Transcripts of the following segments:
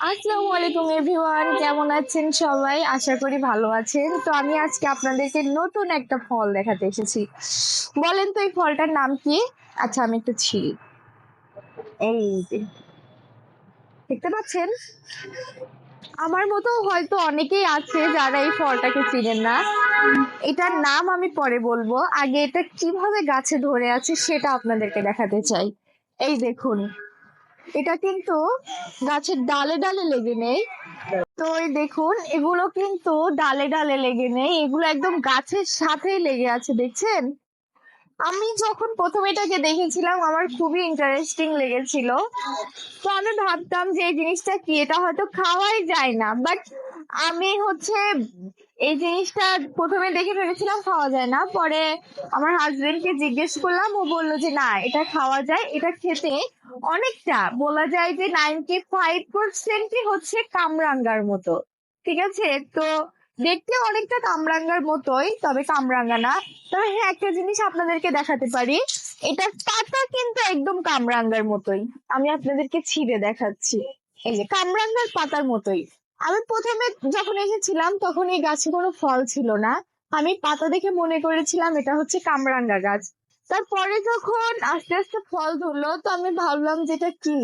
আসসালামু আলাইকুম এভরিওয়ান, কেমন আছেন সবাই? আশা করি ভালো আছেন। তো আমি আজকে আপনাদেরকে নতুন একটা ফল দেখাতে এসেছি। বলেন তো এই ফলটার নাম কি? আচ্ছা, আমি একটু ছিঁড়ি। এই যে দেখতে পাচ্ছেন, আমার মতো হয়তো অনেকেই আছে যারা এই ফলটাকে চিনেন না। এটার নাম আমি পরে বলবো, আগে এটা কিভাবে গাছে ধরে আছে সেটা আপনাদেরকে দেখাতে চাই। এই দেখুন, এটা কিন্তু গাছের ডালে ডালে লেগে নেই। তো এই দেখুন, এগুলো কিন্তু ডালে ডালে লেগে নেই, এগুলো একদম গাছের সাথেই লেগে আছে, দেখছেন? আমি যখন প্রথম এটাকে দেখেছিলাম আমার খুবই ইন্টারেস্টিং লেগেছিল। তো আমি ভাবতাম যে এই জিনিসটা কি, এটা হয়তো খাওয়াই যায় না, বাট আমি এই জিনিসটা প্রথমে দেখে ভেবেছিলাম খাওয়া যায় না। পরে আমার হাজবেন্ডকে জিজ্ঞেস করলাম, ও বললো যে না, এটা খাওয়া যায়। এটা খেতে অনেকটা বলা যায় যে 95% হচ্ছে কামরাঙ্গার মতো। ঠিক আছে, তো দেখতে অনেকটা কামরাঙ্গার মতোই, তবে কামরাঙ্গা না। তবে হ্যাঁ, একটা জিনিস আপনাদেরকে দেখাতে পারি, এটার পাতা কিন্তু একদম কামরাঙ্গার মতোই। আমি আপনাদেরকে ছিঁড়ে দেখাচ্ছি। এই যে কামরাঙ্গার পাতার মতোই। আমি প্রথমে যখন এসেছিলাম তখন এই গাছে কোনো ফল ছিল না। আমি পাতা দেখে মনে করেছিলাম এটা হচ্ছে কামরাঙ্গা গাছ। তারপরে যখন আস্তে আস্তে ফল ধরলো, তো আমি ভাবলাম যে এটা কি,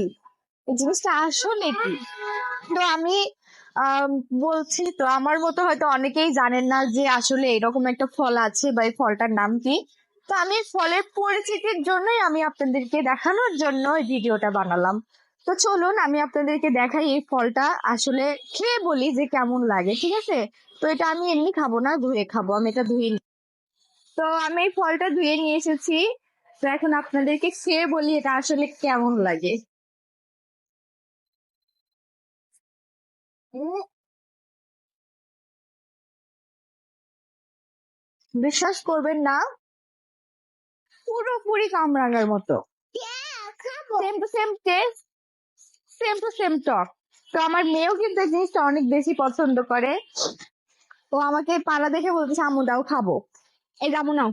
এই জিনিসটা আসলে কি। তো আমি আহ বলছি, তো আমার মতো হয়তো অনেকেই জানেন না যে আসলে এরকম একটা ফল আছে বা এই ফলটার নাম কি। তো আমি ফলের পরিচিতির জন্যই আমি আপনাদেরকে দেখানোর জন্য এই ভিডিওটা বানালাম। তো চলুন আমি আপনাদেরকে দেখাই এই ফলটা আসলে খেয়ে বলি যে কেমন লাগে, ঠিক আছে? তো এটা আমি এমনি খাবো না, ধুয়ে খাবো। আমি এটা ধুয়ে তো আমি এই ফলটা ধুয়ে নিয়ে এসেছি। তো এখন আপনাদেরকে খেয়ে বলি এটা আসলে কেমন লাগে। উম, বিশ্বাস করবেন না, পুরোপুরি কামরাঙার মতো। Same to same taste, same to same টক। তো আমার মেয়েও কিন্তু এই জিনিসটা অনেক বেশি পছন্দ করে। ও আমাকে পাড়া দেখে বলতেছে, আম্মু দাও খাবো। এই যে আম্মু নাও,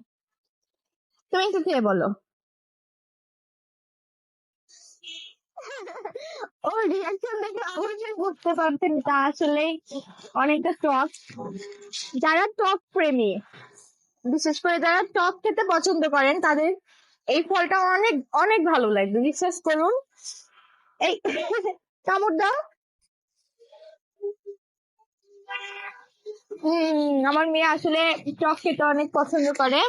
তুমি একটু খেয়ে বলো। ওর রিয়াকশন দেখে অবশ্যই বুঝতে পারছেন তা আসলে অনেকটা টক। যারা টক প্রেমী, বিশেষ করে যারা টক খেতে পছন্দ করেন, তাদের এই ফলটা অনেক অনেক ভালো লাগবে, বিশ্বাস করুন। এই কামড় দাও। আমার মেয়ে আসলে টক খেতে অনেক পছন্দ করে।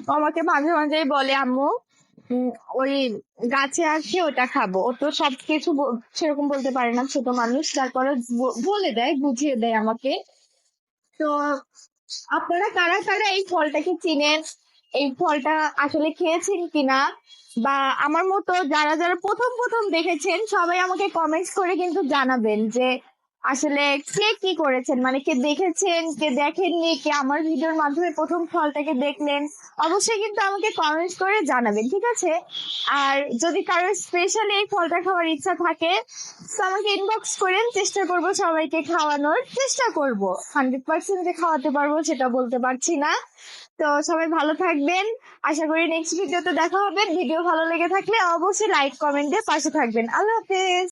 ও আমাকে মাঝে মাঝেই বলে, আম্মু উম, ওই গাছে আসছে ওটা খাবো। ও তো সবকিছু সেরকম বলতে পারে না, ছোট মানুষ, তারপরে বলে দেয়, বুঝিয়ে দেয় আমাকে। তো আপনারা কারা কারা এই ফলটাকে চিনেন, এই ফলটা আসলে খেয়েছেন কিনা, বা আমার মতো যারা যারা প্রথম প্রথম দেখেছেন, সবাই আমাকে কমেন্টস করে কিন্তু জানাবেন যে আসলে কে কি করেছেন, মানে কে দেখেছেন, কে দেখেননি, কে আমার ভিডিওর মাধ্যমে প্রথম ফলটাকে দেখলেন। অবশ্যই কিন্তু আমাকে কমেন্টস করে জানাবেন, ঠিক আছে? আর যদি কারোর স্পেশালি এই ফলটা খাওয়ার ইচ্ছা থাকে, তো আমাকে ইনবক্স করেন, চেষ্টা করব সবাইকে খাওয়ানোর চেষ্টা করব। 100% যে খাওয়াতে পারবো সেটা বলতে পারছি না। তো সবাই ভালো থাকবেন, আশা করি নেক্সট ভিডিওতে দেখা হবে। ভিডিও ভালো লেগে থাকলে অবশ্যই লাইক কমেন্ট দিয়ে পাশে থাকবেন। আল্লাহ হাফেজ।